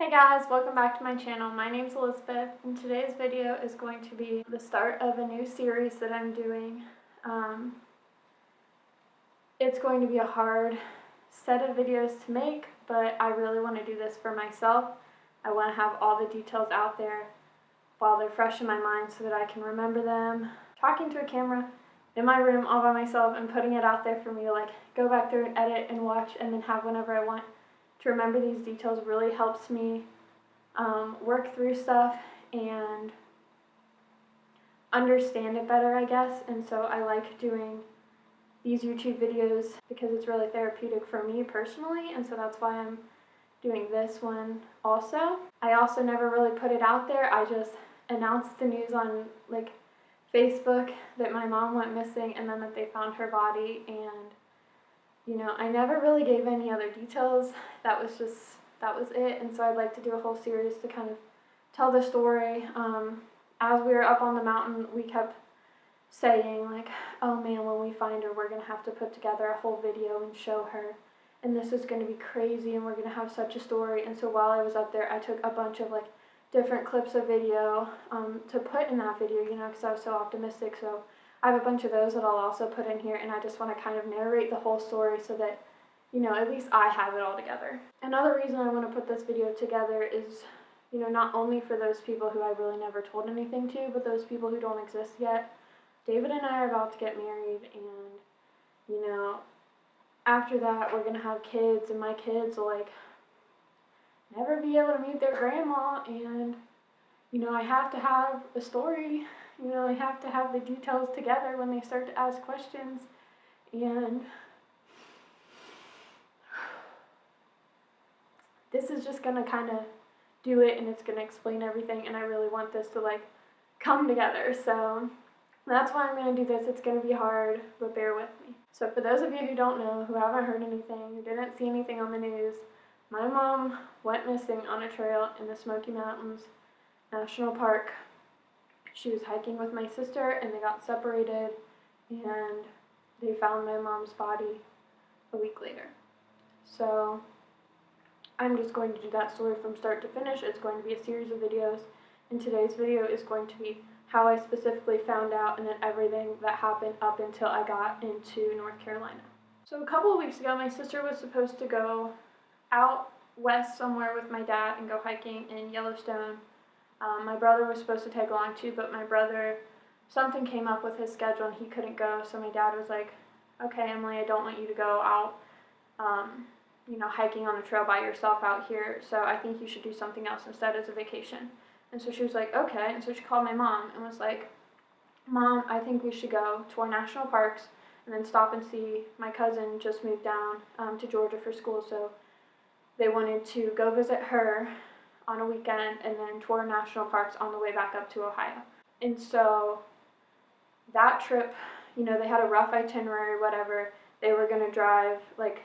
Hey guys, welcome back to my channel. My name's Elizabeth, and today's video is going to be the start of a new series that I'm doing. It's going to be a hard set of videos to make, but I really want to do this for myself. I want to have all the details out there while they're fresh in my mind so that I can remember them. Talking to a camera in my room all by myself and putting it out there for me to go back through and edit and watch and then have whenever I want to remember these details really helps me work through stuff and understand it better, I guess. And so I like doing these YouTube videos because it's really therapeutic for me personally, and so that's why I'm doing this one also. I also never really put it out there. I just announced the news on Facebook that my mom went missing and then that they found her body, and I never really gave any other details. That was it. And so I'd like to do a whole series to kind of tell the story. As we were up on the mountain, we kept saying oh man, when we find her, we're going to have to put together a whole video and show her. And this is going to be crazy, and we're going to have such a story. And so while I was up there, I took a bunch of different clips of video to put in that video, because I was so optimistic. So I have a bunch of those that I'll also put in here, and I just want to kind of narrate the whole story so that, at least I have it all together. Another reason I want to put this video together is, not only for those people who I really never told anything to, but those people who don't exist yet. David and I are about to get married, and, after that we're going to have kids, and my kids will, never be able to meet their grandma, and, I have to have a story. I have to have the details together when they start to ask questions, and this is just going to kind of do it, and it's going to explain everything, and I really want this to come together. So that's why I'm going to do this. It's going to be hard, but bear with me. So for those of you who don't know, who haven't heard anything, who didn't see anything on the news, my mom went missing on a trail in the Smoky Mountains National Park. She was hiking with my sister, and they got separated, and they found my mom's body a week later. So I'm just going to do that story from start to finish. It's going to be a series of videos, and today's video is going to be how I specifically found out and then everything that happened up until I got into North Carolina. So a couple of weeks ago, my sister was supposed to go out west somewhere with my dad and go hiking in Yellowstone. My brother was supposed to tag along too, but my brother, something came up with his schedule and he couldn't go, so my dad was like, okay, Emily, I don't want you to go out, hiking on the trail by yourself out here, so I think you should do something else instead as a vacation. And so she was like, okay, and so she called my mom and was like, Mom, I think we should go to our national parks and then stop and see my cousin just moved down to Georgia for school, so they wanted to go visit her on a weekend and then tour national parks on the way back up to Ohio. And so that trip, they had a rough itinerary, whatever. They were going to drive,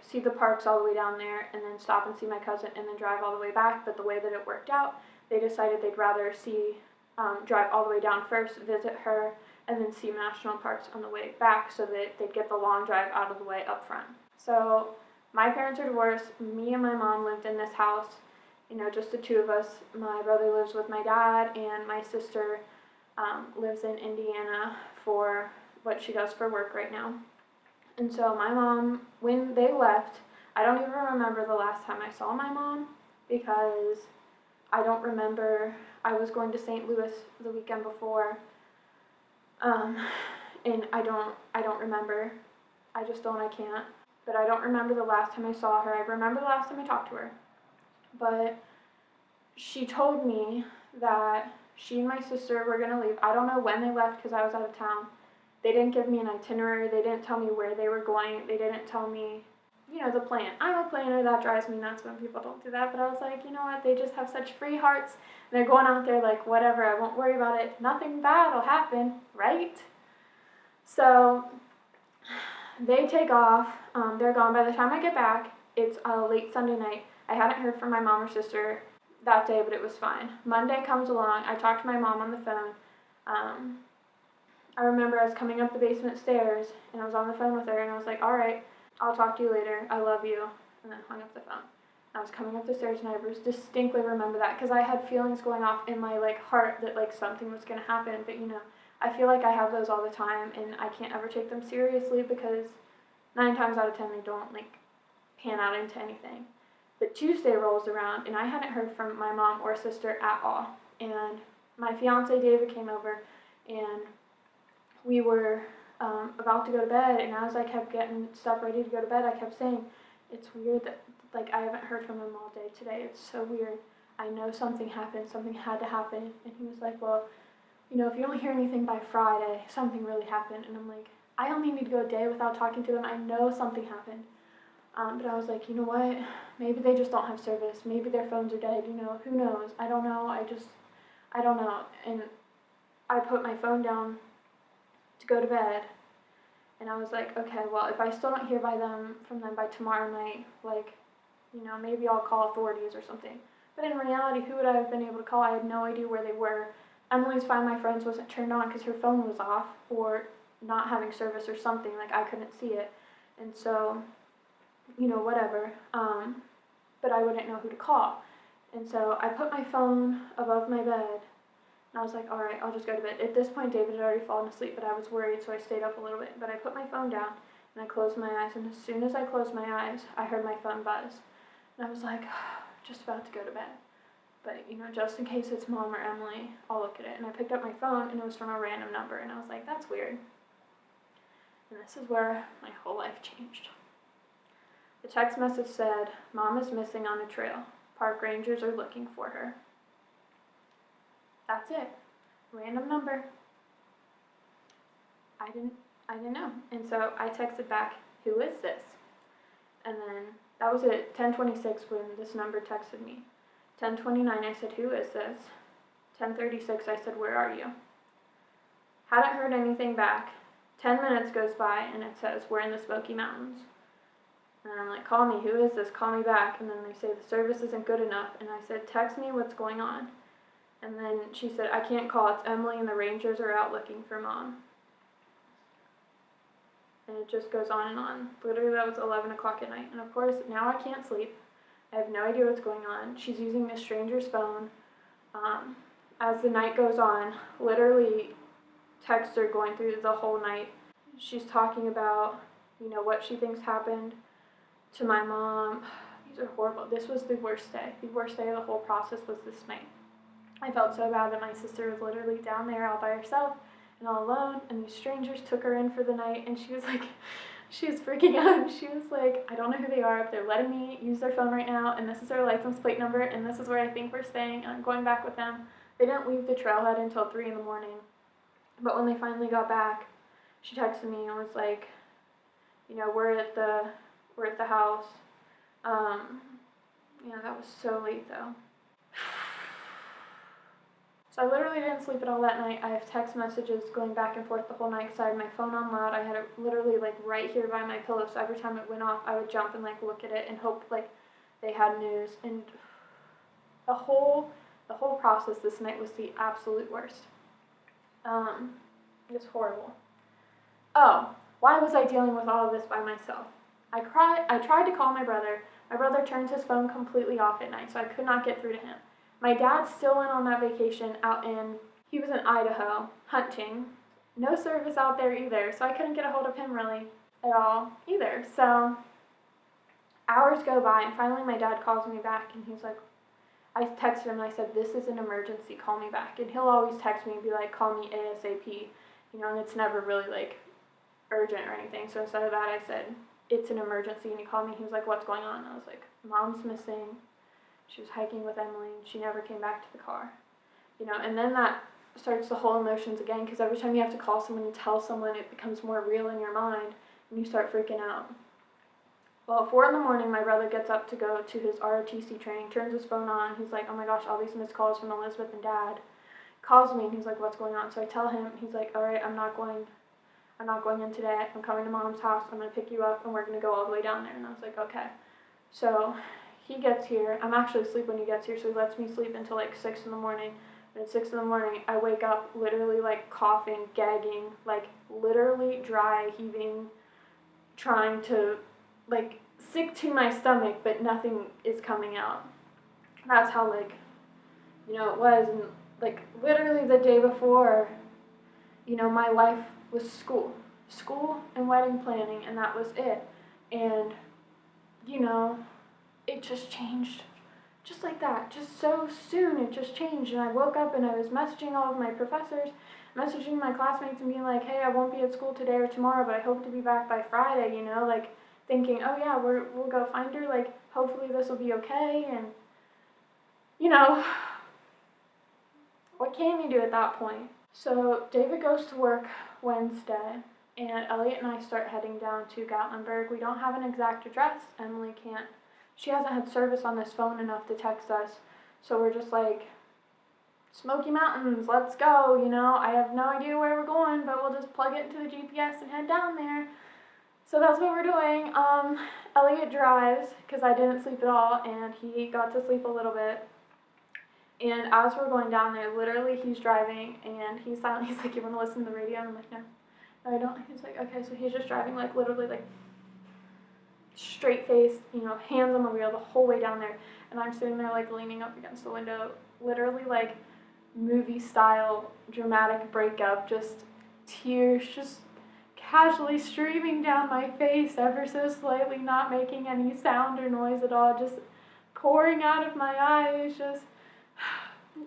see the parks all the way down there and then stop and see my cousin and then drive all the way back. But the way that it worked out, they decided they'd rather drive all the way down first, visit her, and then see national parks on the way back so that they'd get the long drive out of the way up front. So my parents are divorced. Me and my mom lived in this house, just the two of us. My brother lives with my dad, and my sister lives in Indiana for what she does for work right now. And so my mom, when they left, I don't even remember the last time I saw my mom because I don't remember. I was going to St. Louis the weekend before, and I don't remember. I just don't. I can't. But I don't remember the last time I saw her. I remember the last time I talked to her. But she told me that she and my sister were going to leave. I don't know when they left because I was out of town. They didn't give me an itinerary. They didn't tell me where they were going. They didn't tell me, the plan. I'm a planner. That drives me nuts when people don't do that. But I was like, you know what? They just have such free hearts. And they're going out there whatever. I won't worry about it. Nothing bad will happen, right? So they take off. They're gone. By the time I get back, it's late Sunday night. I hadn't heard from my mom or sister that day, but it was fine. Monday comes along. I talked to my mom on the phone. I remember I was coming up the basement stairs, and I was on the phone with her, and I was like, all right, I'll talk to you later. I love you. And then hung up the phone. I was coming up the stairs, and I distinctly remember that because I had feelings going off in my like heart that like something was gonna happen. But I feel like I have those all the time, and I can't ever take them seriously because 9 times out of 10 they don't like pan out into anything. But Tuesday rolls around, and I hadn't heard from my mom or sister at all. And my fiance David came over, and we were about to go to bed. And as I kept getting stuff ready to go to bed, I kept saying, "It's weird that like I haven't heard from him all day today. It's so weird. I know something happened. Something had to happen." And he was like, "Well, if you don't hear anything by Friday, something really happened." And I'm like, I only need to go a day without talking to them. I know something happened. But I was like, you know what? Maybe they just don't have service. Maybe their phones are dead. Who knows? I don't know. I don't know. And I put my phone down to go to bed. And I was like, okay, well, if I still don't hear from them by tomorrow night, like, maybe I'll call authorities or something. But in reality, who would I have been able to call? I had no idea where they were. Emily's Find My Friends wasn't turned on because her phone was off or not having service or something. Like, I couldn't see it. And so, whatever. But I wouldn't know who to call. And so I put my phone above my bed, and I was like, all right, I'll just go to bed. At this point, David had already fallen asleep, but I was worried, so I stayed up a little bit. But I put my phone down, and I closed my eyes, and as soon as I closed my eyes, I heard my phone buzz. And I was like, just about to go to bed. But, just in case it's Mom or Emily, I'll look at it. And I picked up my phone, and it was from a random number, and I was like, that's weird. And this is where my whole life changed. The text message said, "Mom is missing on a trail. Park rangers are looking for her." That's it. Random number. I didn't know. And so I texted back, "Who is this?" And then that was at 10:26 when this number texted me. 10:29 I said, "Who is this?" 10:36 I said, "Where are you?" Hadn't heard anything back. 10 minutes goes by and it says, "We're in the Smoky Mountains." And I'm like, "Call me, who is this? Call me back." And then they say, "The service isn't good enough." And I said, "Text me what's going on." And then she said, "I can't call, it's Emily and the Rangers are out looking for Mom." And it just goes on and on. Literally that was 11 o'clock at night. And of course, now I can't sleep. I have no idea what's going on. She's using this stranger's phone. As the night goes on, literally texts are going through the whole night. She's talking about, what she thinks happened to my mom. These are horrible. This was the worst day. The worst day of the whole process was this night. I felt so bad that my sister was literally down there all by herself and all alone, and these strangers took her in for the night, and she was freaking out. She was like, "I don't know who they are, but they're letting me use their phone right now, and this is their license plate number, and this is where I think we're staying, and I'm going back with them." They didn't leave the trailhead until 3 in the morning, but when they finally got back, she texted me and was like, we're at the house. That was so late though. So I literally didn't sleep at all that night. I have text messages going back and forth the whole night because I had my phone on loud. I had it literally like right here by my pillow, so every time it went off, I would jump and like look at it and hope like they had news. And the whole process this night was the absolute worst. It was horrible. Oh, why was I dealing with all of this by myself? I tried to call my brother. My brother turns his phone completely off at night, so I could not get through to him. My dad still went on that vacation he was in Idaho, hunting. No service out there either, so I couldn't get a hold of him really at all either. So hours go by, and finally my dad calls me back, and he's like, I texted him and I said, "This is an emergency, call me back." And he'll always text me and be like, "Call me ASAP," and it's never really like urgent or anything. So instead of that, I said, "It's an emergency," and he called me. He was like, "What's going on?" And I was like, "Mom's missing. She was hiking with Emily, and she never came back to the car." And then that starts the whole emotions again, because every time you have to call someone and tell someone, it becomes more real in your mind, and you start freaking out. Well, at 4 in the morning, my brother gets up to go to his ROTC training, turns his phone on. He's like, "Oh my gosh, all these missed calls from Elizabeth and Dad." Calls me, and he's like, "What's going on?" So I tell him. He's like, "All right, I'm not going in today. I'm coming to Mom's house. I'm going to pick you up, and we're going to go all the way down there." And I was like, "Okay." So he gets here. I'm actually asleep when he gets here, so he lets me sleep until like 6 in the morning. And at 6 in the morning, I wake up literally like coughing, gagging, like literally dry heaving, trying to like sick to my stomach, but nothing is coming out. That's how, like, you know, it was. And, like, literally the day before, you know, my life was school and wedding planning, and that was it. And, you know, it just changed. Just like that, just so soon, it just changed. And I woke up and I was messaging all of my professors, messaging my classmates and being like, hey, I won't be at school today or tomorrow, but I hope to be back by Friday, you know, like thinking, oh yeah, we'll go find her, like hopefully this will be okay. And, you know, what can you do at that point? So David goes to work Wednesday, and Elliot and I start heading down to Gatlinburg. We don't have an exact address. Emily can't. She hasn't had service on this phone enough to text us, so we're just like, Smoky Mountains, let's go, you know. I have no idea where we're going, but we'll just plug it into the GPS and head down there. So that's what we're doing. Elliot drives, because I didn't sleep at all, and he got to sleep a little bit. And as we're going down there, literally he's driving, and he's silent. He's like, you want to listen to the radio? And I'm like, no, I don't. He's like, okay, so he's just driving, like, literally, like, straight face, you know, hands on the wheel the whole way down there, and I'm sitting there like leaning up against the window, literally like movie style dramatic breakup, just tears just casually streaming down my face ever so slightly, not making any sound or noise at all, just pouring out of my eyes, just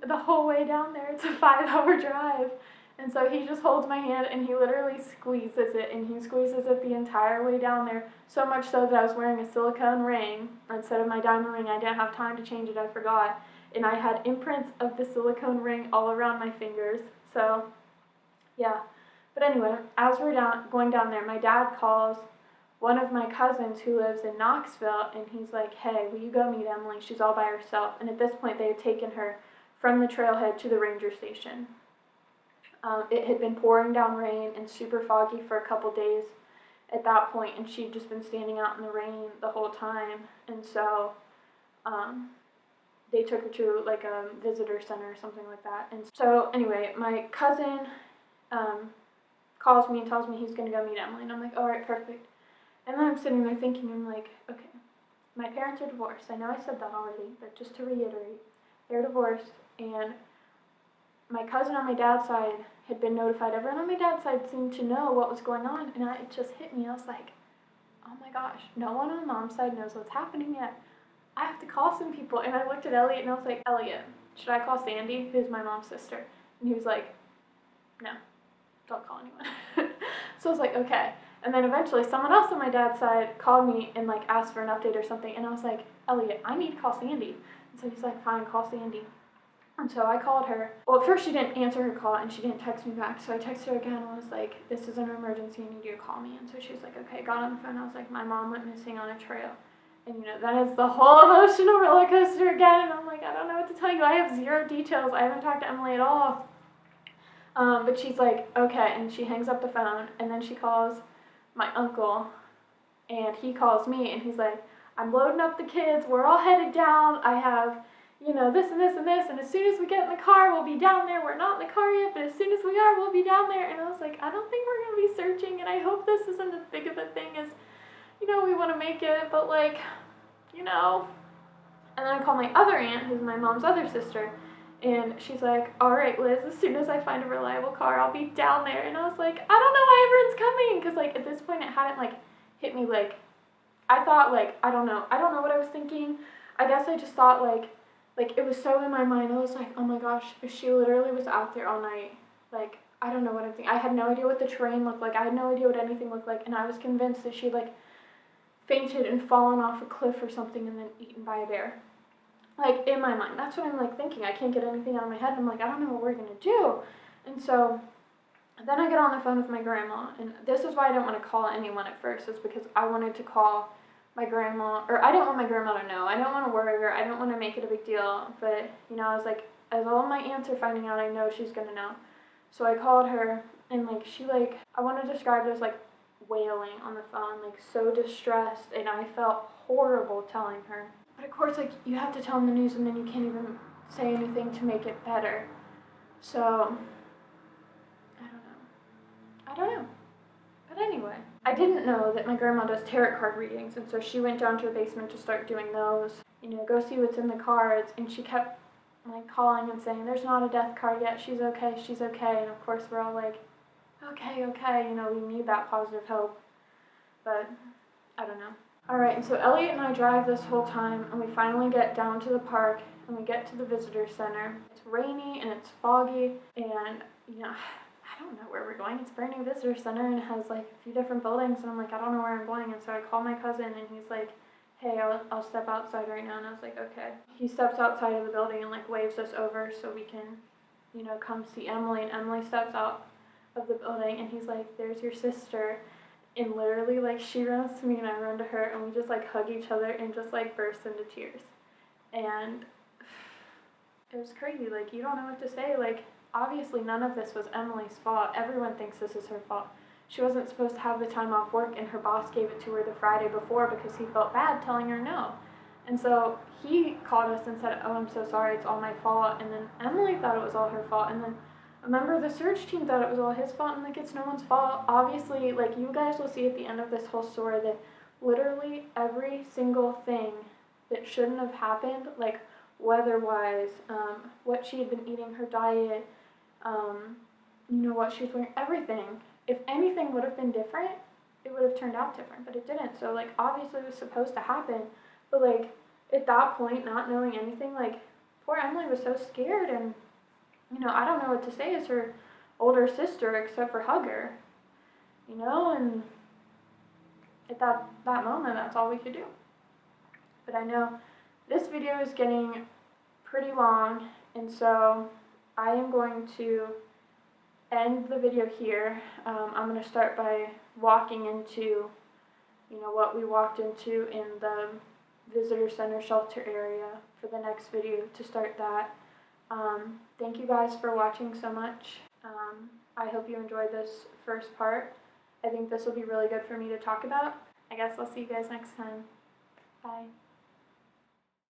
the whole way down there. It's a 5-hour drive. And so he just holds my hand and he literally squeezes it, and he squeezes it the entire way down there, so much so that I was wearing a silicone ring instead of my diamond ring. I didn't have time to change it, I forgot. And I had imprints of the silicone ring all around my fingers. So, yeah. But anyway, as we're going down there, my dad calls one of my cousins who lives in Knoxville, and he's like, hey, will you go meet Emily? She's all by herself. And at this point, they had taken her from the trailhead to the ranger station. It had been pouring down rain and super foggy for a couple days at that point, and she'd just been standing out in the rain the whole time. And so they took her to like a visitor center or something like that. And so anyway, my cousin calls me and tells me he's going to go meet Emily, and I'm like, all right, perfect. And then I'm sitting there thinking, I'm like, okay, my parents are divorced. I know I said that already, but just to reiterate, they're divorced, and my cousin on my dad's side had been notified. Everyone on my dad's side seemed to know what was going on, and it just hit me. I was like, oh my gosh, no one on mom's side knows what's happening yet. I have to call some people. And I looked at Elliot and I was like, Elliot, should I call Sandy, who's my mom's sister? And he was like, no, don't call anyone. So I was like, okay. And then eventually someone else on my dad's side called me and like asked for an update or something, and I was like, Elliot, I need to call Sandy. And so he's like, fine, call Sandy. And so I called her. Well, at first she didn't answer her call and she didn't text me back. So I texted her again and I was like, this is an emergency, I need you to call me. And so she was like, okay, got on the phone. I was like, my mom went missing on a trail. And you know, then it's the whole emotional roller coaster again. And I'm like, I don't know what to tell you. I have zero details. I haven't talked to Emily at all. But she's like, okay. And she hangs up the phone, and then she calls my uncle, and he calls me, and he's like, I'm loading up the kids. We're all headed down. I have, you know, this and this and this, and as soon as we get in the car, we'll be down there. We're not in the car yet, but as soon as we are, we'll be down there. And I was like, I don't think we're going to be searching, and I hope this isn't as big of a thing as, you know, we want to make it, but like, you know. And then I call my other aunt, who's my mom's other sister, and she's like, all right, Liz, as soon as I find a reliable car, I'll be down there. And I was like, I don't know why everyone's coming, because like at this point it hadn't like hit me. Like I thought, like, I don't know what I was thinking. I guess I just thought like it was so in my mind. I was like, oh my gosh, if she literally was out there all night, like, I don't know what I'm thinking. I had no idea what the terrain looked like. I had no idea what anything looked like, and I was convinced that she'd like fainted and fallen off a cliff or something and then eaten by a bear. Like, in my mind, that's what I'm like thinking. I can't get anything out of my head. I'm like, I don't know what we're gonna do. And so then I get on the phone with my grandma, and this is why I didn't want to call anyone at first. It's because I wanted to call my grandma, or I didn't want my grandma to know. I didn't want to worry her. I didn't want to make it a big deal. But, you know, I was like, as all my aunts are finding out, I know she's gonna know. So I called her, and like, she like, I want to describe it as like wailing on the phone, like so distressed, and I felt horrible telling her. But of course, like, you have to tell them the news, and then you can't even say anything to make it better. So, I don't know. But anyway, I didn't know that my grandma does tarot card readings, and so she went down to the basement to start doing those. You know, go see what's in the cards, and she kept like calling and saying, "There's not a death card yet. She's okay. She's okay." And of course, we're all like, "Okay, okay." You know, we need that positive hope. But I don't know. All right, and so Elliot and I drive this whole time, and we finally get down to the park, and we get to the visitor center. It's rainy and it's foggy, and you know, I don't know where we're going. It's a brand new visitor center, and it has like a few different buildings, and I'm like, I don't know where I'm going. And so I call my cousin, and he's like, "Hey, I'll step outside right now." And I was like, "Okay." He steps outside of the building and like waves us over so we can, you know, come see Emily. And Emily steps out of the building, and he's like, "There's your sister." And literally, like, she runs to me and I run to her, and we just like hug each other and just like burst into tears. And it was crazy. Like, you don't know what to say. Like, obviously, none of this was Emily's fault. Everyone thinks this is her fault. She wasn't supposed to have the time off work, and her boss gave it to her the Friday before because he felt bad telling her no. And so he called us and said, "Oh, I'm so sorry, it's all my fault." And then Emily thought it was all her fault. And then a member of the search team thought it was all his fault. And like, it's no one's fault. Obviously, like, you guys will see at the end of this whole story that literally every single thing that shouldn't have happened, like weather-wise, what she had been eating, her diet, you know, what she was wearing, everything. If anything would have been different, it would have turned out different, but it didn't. So, like, obviously it was supposed to happen, but, like, at that point, not knowing anything, like, poor Emily was so scared, and, you know, I don't know what to say as her older sister except for hug her, you know, and at that moment, that's all we could do. But I know this video is getting pretty long, and so I am going to end the video here. I'm going to start by walking into, you know, what we walked into in the visitor center shelter area for the next video to start that. Thank you guys for watching so much. I hope you enjoyed this first part. I think this will be really good for me to talk about. I guess I'll see you guys next time. Bye.